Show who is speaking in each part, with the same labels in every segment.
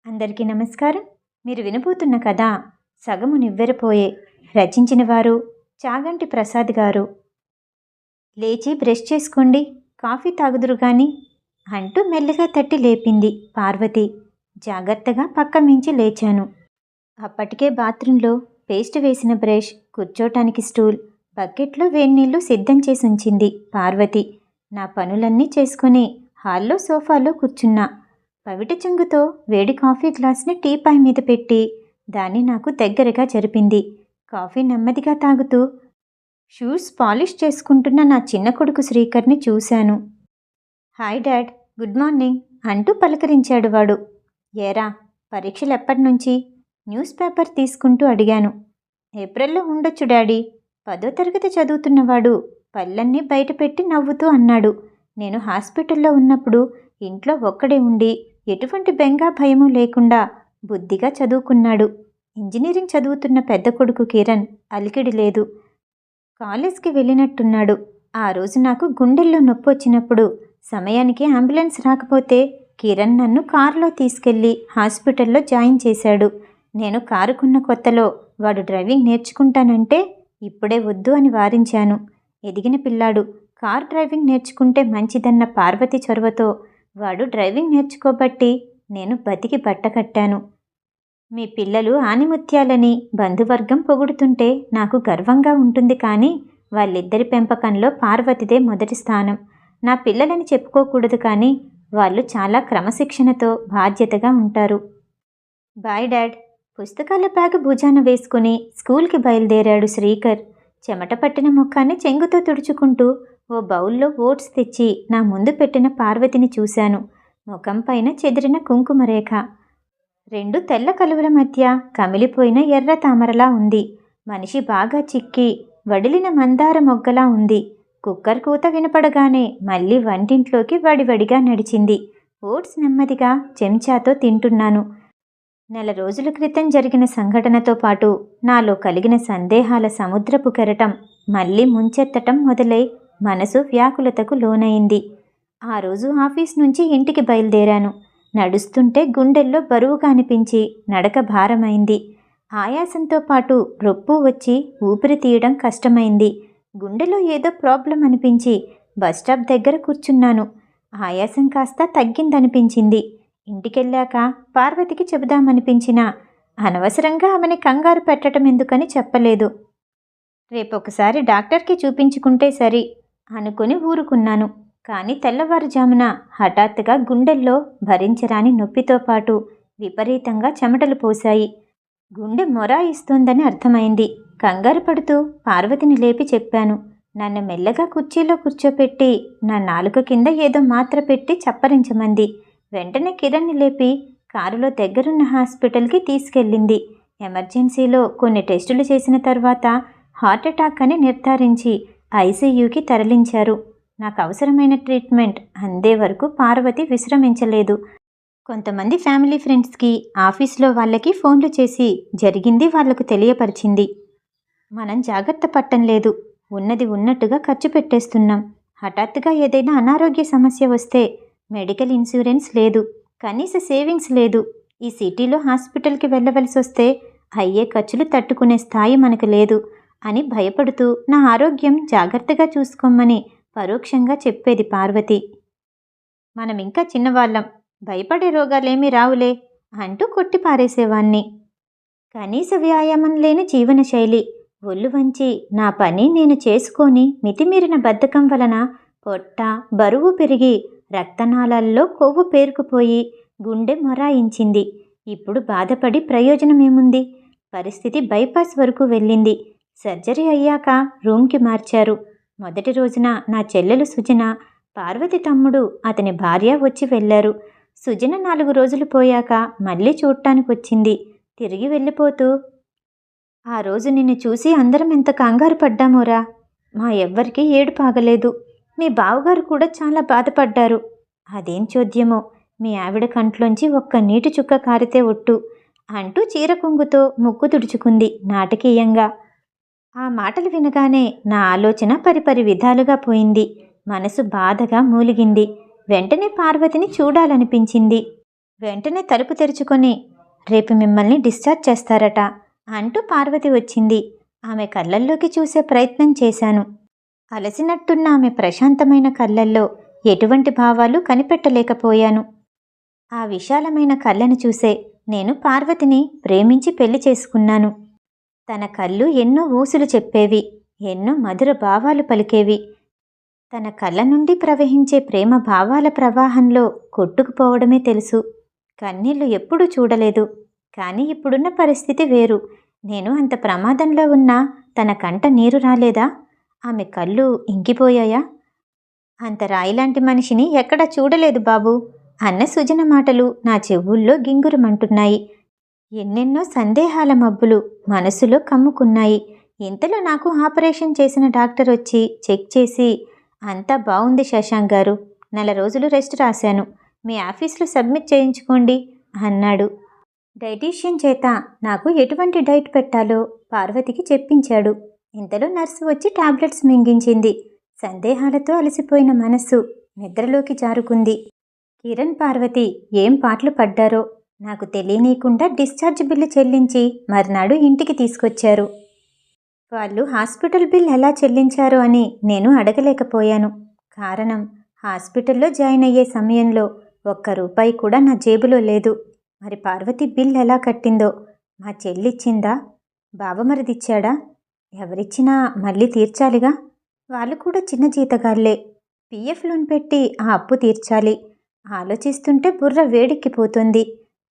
Speaker 1: అందరికీ నమస్కారం. మీరు వినబోతున్న కథ సగము నివ్వెరపోయే. రచించిన వారు చాగంటి ప్రసాద్ గారు. లేచి బ్రష్ చేసుకోండి, కాఫీ తాగుదురు గాని అంటూ మెల్లగా తట్టి లేపింది పార్వతి. జాగ్రత్తగా పక్క మించి లేచాను. అప్పటికే బాత్రూంలో పేస్ట్ వేసిన బ్రష్, కూర్చోటానికి స్టూల్, బకెట్లో వేడినీళ్లు సిద్ధం చేసి ఉంచింది పార్వతి. నా పనులన్నీ చేసుకుని హాల్లో సోఫాలో కూర్చున్నా. పవిట చెంగుతో వేడి కాఫీ గ్లాస్ని టీపాయ్ మీద పెట్టి దాన్ని నాకు దగ్గరగా జరిపింది. కాఫీ నెమ్మదిగా తాగుతూ షూస్ పాలిష్ చేసుకుంటున్న నా చిన్న కొడుకు శ్రీకర్ని చూశాను. హాయ్ డాడ్, గుడ్ మార్నింగ్ అంటూ పలకరించాడు వాడు. ఏరా, పరీక్షలు ఎప్పటినుంచి? న్యూస్ పేపర్ తీసుకుంటూ అడిగాను. ఏప్రిల్లో ఉండొచ్చు డాడీ. 10వ తరగతి చదువుతున్నవాడు పళ్ళన్నీ బయటపెట్టి నవ్వుతూ అన్నాడు. నేను హాస్పిటల్లో ఉన్నప్పుడు ఇంట్లో ఒక్కడే ఉండి ఎటువంటి బెంగా భయమూ లేకుండా బుద్ధిగా చదువుకున్నాడు. ఇంజనీరింగ్ చదువుతున్న పెద్ద కొడుకు కిరణ్ అలికిడి లేదు. కాలేజ్కి వెళ్ళినట్టున్నాడు. ఆ రోజు నాకు గుండెల్లో నొప్పి వచ్చినప్పుడు సమయానికి అంబులెన్స్ రాకపోతే కిరణ్ నన్ను కారులో తీసుకెళ్లి హాస్పిటల్లో జాయిన్ చేశాడు. నేను కారు కొన్న కొత్తలో వాడు డ్రైవింగ్ నేర్చుకుంటానంటే ఇప్పుడే వద్దు అని వారించాను. ఎదిగిన పిల్లాడు, కార్ డ్రైవింగ్ నేర్చుకుంటే మంచిదన్న పార్వతి చొరవతో వాడు డ్రైవింగ్ నేర్చుకోబట్టి నేను బతికి బట్టకట్టాను. మీ పిల్లలు ఆనిముత్యాలని బంధువర్గం పొగుడుతుంటే నాకు గర్వంగా ఉంటుంది. కానీ వాళ్ళిద్దరి పెంపకంలో పార్వతిదే మొదటి స్థానం. నా పిల్లలని చెప్పుకోకూడదు, కానీ వాళ్ళు చాలా క్రమశిక్షణతో బాధ్యతగా ఉంటారు. Bye dad. పుస్తకాల బ్యాగ్ భుజాన వేసుకుని స్కూల్కి బయలుదేరాడు శ్రీకర్. చెమట పట్టిన ముఖాన్ని చెంగుతో తుడుచుకుంటూ ఓ బౌల్లో ఓట్స్ తెచ్చి నా ముందు పెట్టిన పార్వతిని చూశాను. ముఖం పైన చెదిరిన కుంకుమరేఖ, 2 తెల్ల కలువల మధ్య కమిలిపోయిన ఎర్ర తామరలా ఉంది. మనిషి బాగా చిక్కి వడిలిన మందార మొగ్గలా ఉంది. కుక్కర్ కూత వినపడగానే మళ్ళీ వంటింట్లోకి వడివడిగా నడిచింది. ఓట్స్ నెమ్మదిగా చెంచాతో తింటున్నాను. నెల రోజుల క్రితం జరిగిన సంఘటనతో పాటు నాలో కలిగిన సందేహాల సముద్రపు కెరటం మళ్ళీ ముంచెత్తటం మొదలై మనసు వ్యాకులతకు లోనయింది. ఆ రోజు ఆఫీస్ నుంచి ఇంటికి బయలుదేరాను. నడుస్తుంటే గుండెల్లో బరువుగా అనిపించి నడక భారమైంది. ఆయాసంతో పాటు రొప్పు వచ్చి ఊపిరి తీయడం కష్టమైంది. గుండెలో ఏదో ప్రాబ్లం అనిపించి బస్టాప్ దగ్గర కూర్చున్నాను. ఆయాసం కాస్త తగ్గిందనిపించింది. ఇంటికెళ్ళాక పార్వతికి చెబుదామనిపించినా అనవసరంగా ఆమెని కంగారు పెట్టడం ఎందుకని చెప్పలేదు. రేపొకసారి డాక్టర్కి చూపించుకుంటే సరి అనుకుని ఊరుకున్నాను. కానీ తెల్లవారుజామున హఠాత్తుగా గుండెల్లో భరించరాని నొప్పితో పాటు విపరీతంగా చెమటలు పోశాయి. గుండె మొరాయిస్తోందని అర్థమైంది. కంగారు పడుతూ పార్వతిని లేపి చెప్పాను. నన్ను మెల్లగా కుర్చీలో కూర్చోపెట్టి నా నాలుక కింద ఏదో మాత్ర పెట్టి చప్పరించమంది. వెంటనే కిరణ్ని లేపి కారులో దగ్గరున్న హాస్పిటల్కి తీసుకెళ్ళింది. ఎమర్జెన్సీలో కొన్ని టెస్టులు చేసిన తర్వాత హార్ట్అటాక్ అని నిర్ధారించి ఐసీయూకి తరలించారు. నాకు అవసరమైన ట్రీట్మెంట్ అందే వరకు పార్వతి విశ్రమించలేదు. కొంతమంది ఫ్యామిలీ ఫ్రెండ్స్కి, ఆఫీస్లో వాళ్ళకి ఫోన్లు చేసి జరిగింది వాళ్లకు తెలియపరిచింది. మనం జాగ్రత్త పట్టం లేదు. ఉన్నది ఉన్నట్టుగా ఖర్చు పెట్టేస్తున్నాం. హఠాత్తుగా ఏదైనా అనారోగ్య సమస్య వస్తే మెడికల్ ఇన్సూరెన్స్ లేదు, కనీస సేవింగ్స్ లేదు. ఈ సిటీలో హాస్పిటల్కి వెళ్ళవలసి వస్తే అయ్యే ఖర్చులు తట్టుకునే స్థాయి మనకు లేదు అని భయపడుతూ నా ఆరోగ్యం జాగ్రత్తగా చూసుకోమని పరోక్షంగా చెప్పేది పార్వతి. మనం ఇంకా చిన్నవాళ్ళం, భయపడే రోగాలేమీ రావులే అంటూ కొట్టిపారేసేవాణ్ణి. కనీస వ్యాయామం లేని జీవనశైలి, ఒళ్ళు వంచి నా పని నేను చేసుకొని మితిమీరిన బద్ధకం వలన పొట్ట బరువు పెరిగి రక్తనాళాల్లో కొవ్వు పేరుకుపోయి గుండె మొరాయించింది. ఇప్పుడు బాధపడి ప్రయోజనమేముంది? పరిస్థితి బైపాస్ వరకు వెళ్ళింది. సర్జరీ అయ్యాక రూమ్కి మార్చారు. మొదటి రోజున నా చెల్లెలు సుజన, పార్వతి తమ్ముడు అతని భార్య వచ్చి వెళ్ళారు. సుజన 4 రోజులు పోయాక మళ్ళీ చూడటానికి వచ్చింది. తిరిగి వెళ్ళిపోతూ, ఆ రోజు నిన్ను చూసి అందరం ఎంత కంగారు పడ్డామోరా. మా ఎవ్వరికీ ఏడుపు ఆగలేదు. మీ బావగారు కూడా చాలా బాధపడ్డారు. అదేం చోద్యమో, మీ ఆవిడ కంట్లోంచి ఒక్క నీటి చుక్క కారితే ఒట్టు అంటూ చీర కొంగుతో ముక్కు తుడుచుకుంది నాటకీయంగా. ఆ మాటలు వినగానే నా ఆలోచన పరిపరి విధాలుగా పోయింది. మనసు బాధగా మూలిగింది. వెంటనే పార్వతిని చూడాలనిపించింది. వెంటనే తలుపు తెరుచుకొని, రేపు మిమ్మల్ని డిశ్చార్జ్ చేస్తారట అంటూ పార్వతి వచ్చింది. ఆమె కళ్ళల్లోకి చూసే ప్రయత్నం చేశాను. అలసినట్టున్న ఆమె ప్రశాంతమైన కళ్ళల్లో ఎటువంటి భావాలు కనిపెట్టలేకపోయాను. ఆ విశాలమైన కళ్ళను చూసే నేను పార్వతిని ప్రేమించి పెళ్లి చేసుకున్నాను. తన కళ్ళు ఎన్నో ఊసులు చెప్పేవి, ఎన్నో మధుర భావాలు పలికేవి. తన కళ్ళ నుండి ప్రవహించే ప్రేమ భావాల ప్రవాహంలో కొట్టుకుపోవడమే తెలుసు. కన్నీళ్లు ఎప్పుడూ చూడలేదు. కానీ ఇప్పుడున్న పరిస్థితి వేరు. నేను అంత ప్రమాదంలో ఉన్నా తన కంట నీరు రాలేదా? ఆమె కళ్ళు ఇంకిపోయాయా? అంత రాయిలాంటి మనిషిని ఎక్కడా చూడలేదు బాబూ అన్న సుజన మాటలు నా చెవుల్లో గింగురమంటున్నాయి. ఎన్నెన్నో సందేహాల మబ్బులు మనసులో కమ్ముకున్నాయి. ఇంతలో నాకు ఆపరేషన్ చేసిన డాక్టర్ వచ్చి చెక్ చేసి, అంతా బాగుంది శశాంక్ గారు, 4 రోజులు రెస్ట్ రాశాను, మీ ఆఫీస్లో సబ్మిట్ చేయించుకోండి అన్నాడు. డైటీషియన్ చేత నాకు ఎటువంటి డైట్ పెట్టాలో పార్వతికి చెప్పించాడు. ఇంతలో నర్సు వచ్చి టాబ్లెట్స్ మింగించింది. సందేహాలతో అలసిపోయిన మనస్సు నిద్రలోకి జారుకుంది. కిరణ్, పార్వతి ఏం పాటలు పడ్డారో నాకు తెలియనీయకుండా డిశ్చార్జ్ బిల్లు చెల్లించి మర్నాడు ఇంటికి తీసుకొచ్చారు. వాళ్ళు హాస్పిటల్ బిల్ ఎలా చెల్లించారో అని నేను అడగలేకపోయాను. కారణం, హాస్పిటల్లో జాయిన్ అయ్యే సమయంలో ₹1 కూడా నా జేబులో లేదు. మరి పార్వతి బిల్ ఎలా కట్టిందో? మా చెల్లిచ్చిందా? బావమరిదిచ్చాడా? ఎవరిచ్చినా మళ్ళీ తీర్చాలిగా. వాళ్ళు కూడా చిన్న జీతగాళ్లే. PF లోన్ పెట్టి ఆ అప్పు తీర్చాలి. ఆలోచిస్తుంటే బుర్ర వేడెక్కిపోతుంది.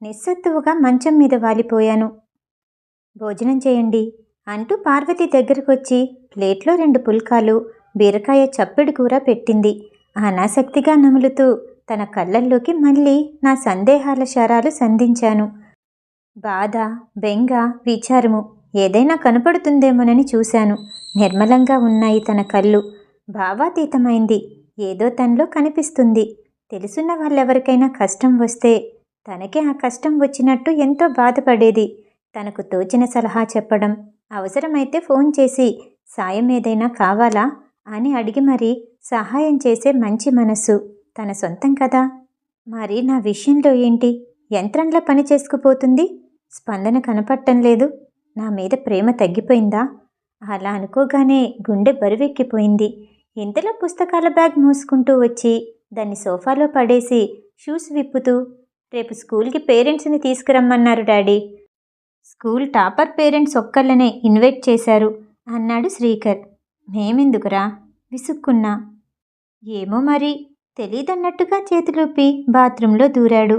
Speaker 1: నిస్సత్తువుగా మంచం మీద వాలిపోయాను. భోజనం చేయండి అంటూ పార్వతి దగ్గరకొచ్చి ప్లేట్లో 2 పుల్కాలు, బీరకాయ చప్పిడి కూర పెట్టింది. అనాసక్తిగా నములుతూ తన కళ్ళల్లోకి మళ్ళీ నా సందేహాల శరాలు సంధించాను. బాధ, బెంగ, విచారము ఏదైనా కనపడుతుందేమోనని చూశాను. నిర్మలంగా ఉన్నాయి తన కళ్ళు. భావాతీతమైంది. ఏదో తనలో కనిపిస్తుంది. తెలుసున్న వాళ్ళెవరికైనా కష్టం వస్తే తనకే ఆ కష్టం వచ్చినట్టు ఎంతో బాధపడేది. తనకు తోచిన సలహా చెప్పడం, అవసరమైతే ఫోన్ చేసి సాయం ఏదైనా కావాలా అని అడిగి మరీ సహాయం చేసే మంచి మనస్సు తన సొంతం కదా. మరి నా విషయంలో ఏంటి? యంత్రంలా పని చేసుకుపోతుంది. స్పందన కనపడటం లేదు. నా మీద ప్రేమ తగ్గిపోయిందా? అలా అనుకోగానే గుండె బరువెక్కిపోయింది. ఇంతలో పుస్తకాల బ్యాగ్ మూసుకుంటూ వచ్చి దాన్ని సోఫాలో పడేసి షూస్ విప్పుతూ, రేపు స్కూల్కి పేరెంట్స్ని తీసుకురమ్మన్నారు డాడీ. స్కూల్ టాపర్ పేరెంట్స్ ఒక్కళ్ళనే ఇన్వైట్ చేశారు అన్నాడు శ్రీకర్. మేమెందుకురా? విసుక్కున్నా. ఏమో మరి, తెలీదన్నట్టుగా చేతులూపి బాత్రూంలో దూరాడు.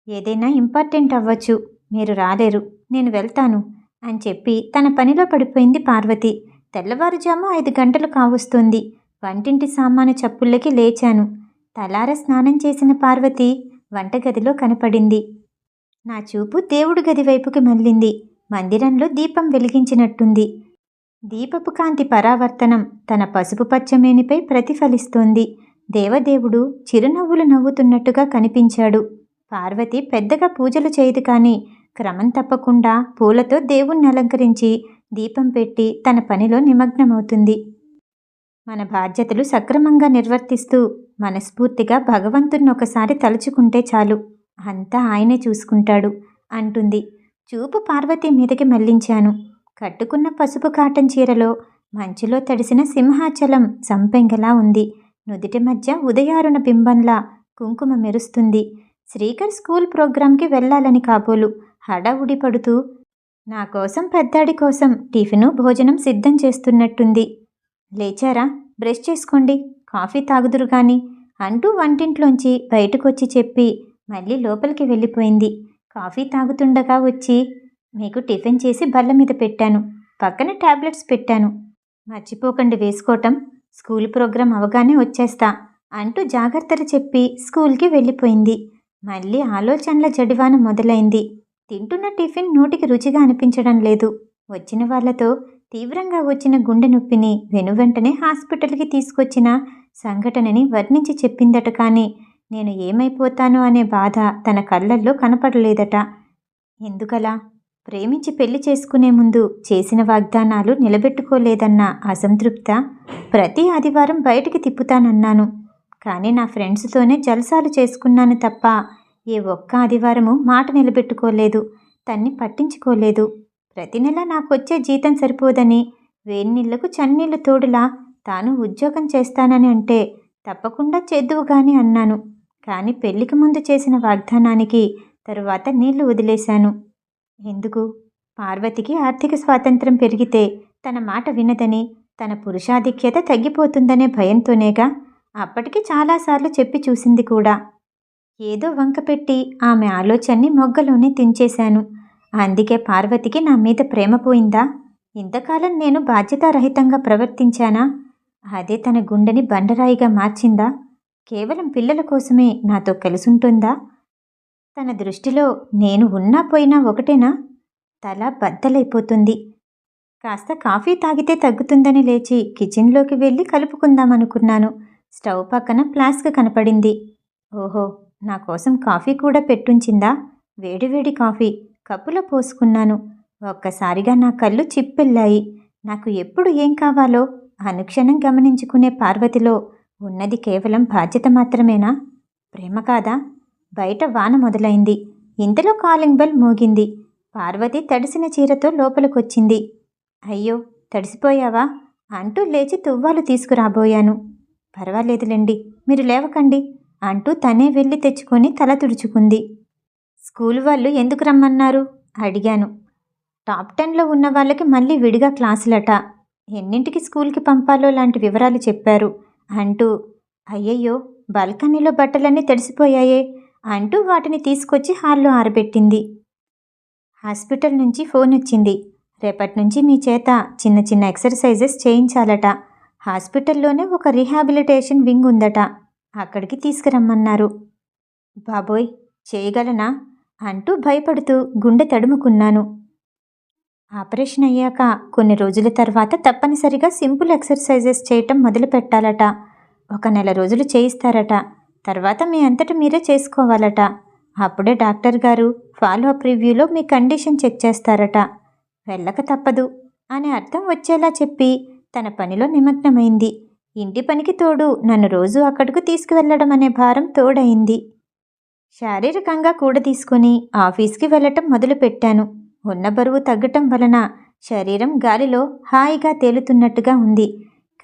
Speaker 1: ఏదైనా ఇంపార్టెంట్ అవ్వచ్చు, మీరు రాలేరు, నేను వెళ్తాను అని చెప్పి తన పనిలో పడిపోయింది పార్వతి. తెల్లవారుజాము 5 గంటలు కావస్తోంది. వంటింటి సామాను చప్పుళ్ళకి లేచాను. తలార స్నానం చేసిన పార్వతి వంటగదిలో కనపడింది. నా చూపు దేవుడి గది వైపుకి మళ్ళింది. మందిరంలో దీపం వెలిగించినట్టుంది. దీపపు కాంతి పరావర్తనం తన పసుపు పచ్చమేనిపై ప్రతిఫలిస్తోంది. దేవదేవుడు చిరునవ్వులు నవ్వుతున్నట్టుగా కనిపించాడు. పార్వతి పెద్దగా పూజలు చేయదు, కానీ క్రమం తప్పకుండా పూలతో దేవుణ్ణి అలంకరించి దీపం పెట్టి తన పనిలో నిమగ్నమవుతుంది. మన బాధ్యతలు సక్రమంగా నిర్వర్తిస్తూ మనస్ఫూర్తిగా భగవంతుణ్ణి ఒకసారి తలుచుకుంటే చాలు, అంతా ఆయనే చూసుకుంటాడు అంటుంది. చూపు పార్వతి మీదకి మళ్లించాను. కట్టుకున్న పసుపు కాటన్ చీరలో మంచులో తడిసిన సింహాచలం సంపెంగలా ఉంది. నుదిటి మధ్య ఉదయారుణ బింబంలా కుంకుమ మెరుస్తుంది. శ్రీకర్ స్కూల్ ప్రోగ్రాంకి వెళ్ళాలని కాబోలు హడావుడి పడుతూ నా కోసం, పెద్దాడి కోసం టిఫిను భోజనం సిద్ధం చేస్తున్నట్టుంది. లేచారా? బ్రష్ చేసుకోండి, కాఫీ తాగుదురు గాని అంటూ వంటింట్లోంచి బయటకొచ్చి చెప్పి మళ్ళీ లోపలికి వెళ్ళిపోయింది. కాఫీ తాగుతుండగా వచ్చి, మీకు టిఫిన్ చేసి బల్ల మీద పెట్టాను, పక్కన టాబ్లెట్స్ పెట్టాను, మర్చిపోకండి వేసుకోవటం, స్కూల్ ప్రోగ్రాం అవగానే వచ్చేస్తా అంటూ జాగ్రత్తలు చెప్పి స్కూల్కి వెళ్ళిపోయింది. మళ్ళీ ఆలోచనల జడివాన మొదలైంది. తింటున్న టిఫిన్ నోటికి రుచిగా అనిపించడం లేదు. వచ్చిన వాళ్లతో తీవ్రంగా వచ్చిన గుండె నొప్పిని వెనువెంటనే హాస్పిటల్కి తీసుకొచ్చిన సంఘటనని వర్ణించి చెప్పిందట. కానీ నేను ఏమైపోతానో అనే బాధ తన కళ్ళల్లో కనపడలేదట. ఎందుకలా? ప్రేమించి పెళ్లి చేసుకునే ముందు చేసిన వాగ్దానాలు నిలబెట్టుకోలేదన్న అసంతృప్త. ప్రతి ఆదివారం బయటికి తిప్పుతానన్నాను, కానీ నా ఫ్రెండ్స్తోనే జల్సాలు చేసుకున్నాను తప్ప ఏ ఒక్క ఆదివారము మాట నిలబెట్టుకోలేదు. తన్ని పట్టించుకోలేదు. ప్రతి నెల నాకొచ్చే జీతం సరిపోదని వేన్నీళ్లకు చన్నీళ్లు తోడులా తాను ఉద్యోగం చేస్తానని అంటే తప్పకుండా చేద్దువు గాని అన్నాను. కానీ పెళ్లికి ముందు చేసిన వాగ్దానానికి తరువాత నీళ్లు వదిలేశాను. ఎందుకు? పార్వతికి ఆర్థిక స్వాతంత్రం పెరిగితే తన మాట వినదని, తన పురుషాధిక్యత తగ్గిపోతుందనే భయంతోనేగా. అప్పటికి చాలాసార్లు చెప్పి చూసింది కూడా. ఏదో వంకపెట్టి ఆమె ఆలోచనని మొగ్గలోనే తుంచేశాను. అందుకే పార్వతికి నా మీద ప్రేమ పోయిందా? ఇంతకాలం నేను బాధ్యతారహితంగా ప్రవర్తించానా? అదే తన గుండెని బండరాయిగా మార్చిందా? కేవలం పిల్లల కోసమే నాతో కలిసుంటుందా? తన దృష్టిలో నేను ఉన్నా పోయినా ఒకటేనా? తల బద్దలైపోతుంది. కాస్త కాఫీ తాగితే తగ్గుతుందని లేచి కిచెన్లోకి వెళ్ళి కలుపుకుందామనుకున్నాను. స్టవ్ పక్కన ఫ్లాస్క్ కనపడింది. ఓహో, నా కోసం కాఫీ కూడా పెట్టుంచిందా? వేడివేడి కాఫీ కప్పులో పోసుకున్నాను. ఒక్కసారిగా నా కళ్ళు చిప్పెళ్ళాయి. నాకు ఎప్పుడు ఏం కావాలో అనుక్షణం గమనించుకునే పార్వతిలో ఉన్నది కేవలం బాధ్యత మాత్రమేనా? ప్రేమ కాదా? బయట వాన మొదలైంది. ఇంతలో కాలింగ్ బెల్ మోగింది. పార్వతి తడిసిన చీరతో లోపలికొచ్చింది. అయ్యో, తడిసిపోయావా అంటూ లేచి తువ్వాలు తీసుకురాబోయాను. పర్వాలేదులేండి, మీరు లేవకండి అంటూ తనే వెళ్ళి తెచ్చుకొని తల తుడుచుకుంది. స్కూల్ వాళ్ళు ఎందుకు రమ్మన్నారు అడిగాను. టాప్ 10లో ఉన్న వాళ్ళకి మళ్ళీ విడిగా క్లాసులట. ఎన్నింటికి స్కూల్కి పంపాలో లాంటి వివరాలు చెప్పారు అంటూ. అయ్యయ్యో, బాల్కనీలో బట్టలన్నీ తడిసిపోయాయే అంటూ వాటిని తీసుకొచ్చి హాల్లో ఆరబెట్టింది. హాస్పిటల్ నుంచి ఫోన్ వచ్చింది. రేపటి నుంచి మీ చేత చిన్న చిన్న ఎక్సర్సైజెస్ చేయించాలట. హాస్పిటల్లోనే ఒక రీహాబిలిటేషన్ వింగ్ ఉందట. అక్కడికి తీసుకురమ్మన్నారు. బాబోయ్, చేయగలనా అంటూ భయపడుతూ గుండె తడుముకున్నాను. ఆపరేషన్ అయ్యాక కొన్ని రోజుల తర్వాత తప్పనిసరిగా సింపుల్ ఎక్సర్సైజెస్ చేయటం మొదలు పెట్టాలట. ఒక నెల రోజులు చేయిస్తారట. తర్వాత మీ అంతట మీరే చేసుకోవాలట. అప్పుడే డాక్టర్ గారు ఫాలో అప్ రివ్యూలో మీ కండిషన్ చెక్ చేస్తారట. వెళ్ళక తప్పదు అని అర్థం వచ్చేలా చెప్పి తన పనిలో నిమగ్నమైంది. ఇంటి పనికి తోడు నన్ను రోజు అక్కడకు తీసుకువెళ్ళడం అనే భారం తోడైంది. శారీరకంగా కూడా తీసుకొని ఆఫీస్కి వెళ్ళటం మొదలుపెట్టాను. ఉన్న బరువు తగ్గటం వలన శరీరం గాలిలో హాయిగా తేలుతున్నట్టుగా ఉంది.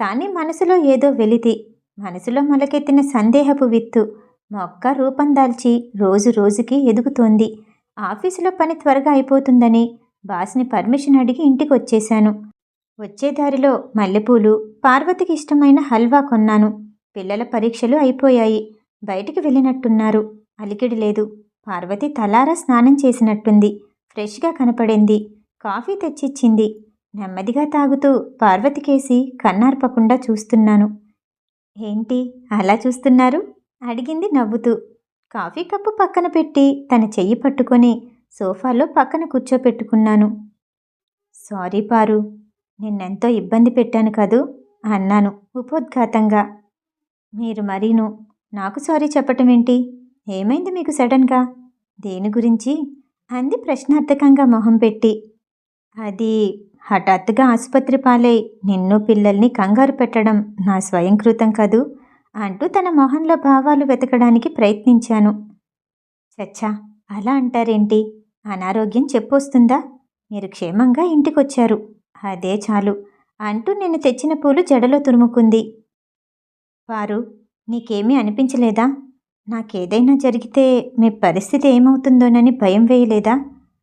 Speaker 1: కానీ మనసులో ఏదో వెలితి. మనసులో మొలకెత్తిన సందేహపు విత్తు మొక్క రూపం దాల్చి రోజు రోజుకి ఎదుగుతోంది. ఆఫీసులో పని త్వరగా అయిపోతుందని బాస్ని పర్మిషన్ అడిగి ఇంటికి వచ్చేశాను. వచ్చే దారిలో మల్లెపూలు, పార్వతికి ఇష్టమైన హల్వా కొన్నాను. పిల్లల పరీక్షలు అయిపోయాయి. బయటికి వెళ్ళినట్టున్నారు. అలికిడి లేదు. పార్వతి తలారా స్నానం చేసినట్టుంది. ఫ్రెష్గా కనపడింది. కాఫీ తెచ్చిచ్చింది. నెమ్మదిగా తాగుతూ పార్వతికేసి కన్నార్పకుండా చూస్తున్నాను. ఏంటి అలా చూస్తున్నారు అడిగింది నవ్వుతూ. కాఫీ కప్పు పక్కన పెట్టి తన చెయ్యి పట్టుకొని సోఫాలో పక్కన కూర్చోపెట్టుకున్నాను. సారీ పారు, నిన్నెంతో ఇబ్బంది పెట్టాను కదూ అన్నాను ఉపోద్ఘాతంగా. మీరు మరీను. నాకు సారీ చెప్పటమేంటి? ఏమైంది మీకు సడన్గా? దేని గురించి అంది ప్రశ్నార్థకంగా మొహం పెట్టి. అది హఠాత్తుగా ఆసుపత్రి పాలై నిన్ను పిల్లల్ని కంగారు పెట్టడం నా స్వయంకృతం కదూ అంటూ తన మొహంలో భావాలు వెతకడానికి ప్రయత్నించాను. చచ్చా, అలా అంటారేంటి? అనారోగ్యం చెప్పొస్తుందా? మీరు క్షేమంగా ఇంటికొచ్చారు, అదే చాలు అంటూ నేను తెచ్చిన పూలు జడలో తురుముకుంది. వారు, నీకేమీ అనిపించలేదా? నాకేదైనా జరిగితే మీ పరిస్థితి ఏమవుతుందోనని భయం వేయలేదా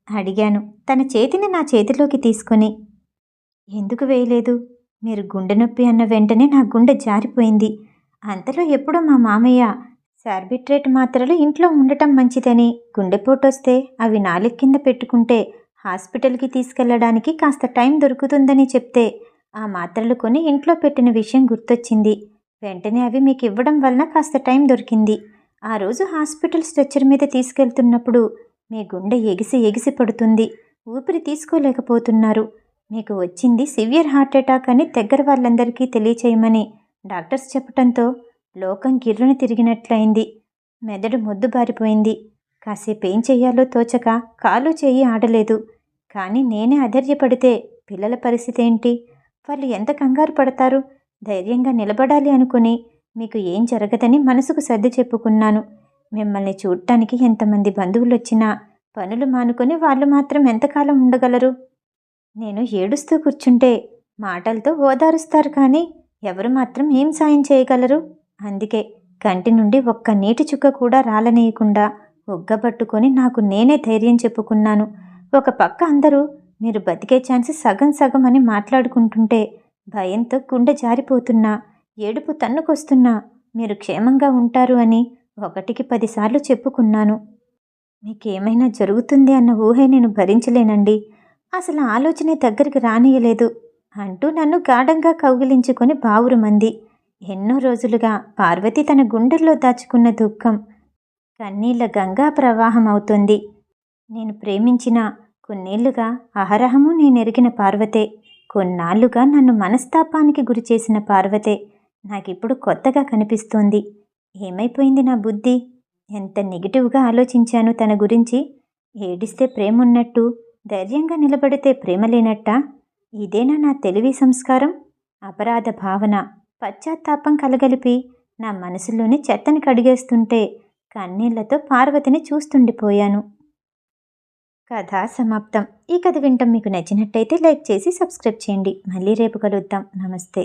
Speaker 1: అడిగాను తన చేతిని నా చేతిలోకి తీసుకొని. ఎందుకు వేయలేదు? మీరు గుండె నొప్పి అన్న వెంటనే నా గుండె జారిపోయింది. అంతలో ఎప్పుడో మా మామయ్య సార్బిట్రేట్ మాత్రలు ఇంట్లో ఉండటం మంచిదని, గుండెపోటొస్తే అవి నాలుగు కింద పెట్టుకుంటే హాస్పిటల్కి తీసుకెళ్లడానికి కాస్త టైం దొరుకుతుందని చెప్తే ఆ మాత్రలు కొని ఇంట్లో పెట్టిన విషయం గుర్తొచ్చింది. వెంటనే అవి మీకు ఇవ్వడం వలన కాస్త టైం దొరికింది. ఆ రోజు హాస్పిటల్ స్ట్రెచ్చర్ మీద తీసుకెళ్తున్నప్పుడు మీ గుండె ఎగిసి ఎగిసి పడుతుంది. ఊపిరి తీసుకోలేకపోతున్నారు. మీకు వచ్చింది సివియర్ హార్ట్ అటాక్ అని దగ్గర వాళ్ళందరికీ తెలియచేయమని డాక్టర్స్ చెప్పటంతో లోకం గిర్రున తిరిగినట్లయింది. మెదడు మొద్దుబారిపోయింది. కాసేపు ఏం చెయ్యాలో తోచక కాలు చేయి ఆడలేదు. కానీ నేనే అధైర్యపడితే పిల్లల పరిస్థితి ఏంటి? వాళ్ళు ఎంత కంగారు పడతారు? ధైర్యంగా నిలబడాలి అనుకుని మీకు ఏం జరగదని మనసుకు సర్ది చెప్పుకున్నాను. మిమ్మల్ని చూడటానికి ఎంతమంది బంధువులు వచ్చినా పనులు మానుకొని వాళ్ళు మాత్రం ఎంతకాలం ఉండగలరు? నేను ఏడుస్తూ కూర్చుంటే మాటలతో ఓదారుస్తారు కానీ ఎవరు మాత్రం ఏం సాయం చేయగలరు? అందుకే కంటి నుండి ఒక్క నీటి చుక్క కూడా రాలనీయకుండా ఒగ్గబట్టుకొని నాకు నేనే ధైర్యం చెప్పుకున్నాను. ఒక పక్క అందరూ మీరు బతికే ఛాన్స్ సగం సగం అని మాట్లాడుకుంటుంటే భయంతో గుండె జారిపోతున్నా, ఏడుపు తన్నుకొస్తున్నా మీరు క్షేమంగా ఉంటారు అని 1కి 10 సార్లు చెప్పుకున్నాను. మీకేమైనా జరుగుతుంది అన్న ఊహే నేను భరించలేనండి. అసలు ఆలోచనే దగ్గరికి రానియలేదు అంటూ నన్ను గాఢంగా కౌగిలించుకొని బావురుమంది. ఎన్నో రోజులుగా పార్వతి తన గుండెల్లో దాచుకున్న దుఃఖం కన్నీళ్ల గంగా ప్రవాహం అవుతుంది. నేను ప్రేమించిన కొన్నేళ్లుగా అహరహము నేనెరిగిన పార్వతే, కొన్నాళ్లుగా నన్ను మనస్తాపానికి గురిచేసిన పార్వతే నాకిప్పుడు కొత్తగా కనిపిస్తోంది. ఏమైపోయింది నా బుద్ధి? ఎంత నెగిటివ్గా ఆలోచించాను తన గురించి. ఏడిస్తే ప్రేమున్నట్టు, ధైర్యంగా నిలబడితే ప్రేమ లేనట్టా? ఇదేనా నా తెలివి సంస్కారం? అపరాధ భావన, పశ్చాత్తాపం కలగలిపి నా మనసులోని చెత్తని కడిగేస్తుంటే కన్నీళ్లతో పార్వతిని చూస్తుండిపోయాను. కథ సమాప్తం. ఈ కథ వింటం మీకు నచ్చినట్టయితే లైక్ చేసి సబ్స్క్రైబ్ చేయండి. మళ్ళీ రేపు కలుద్దాం. నమస్తే.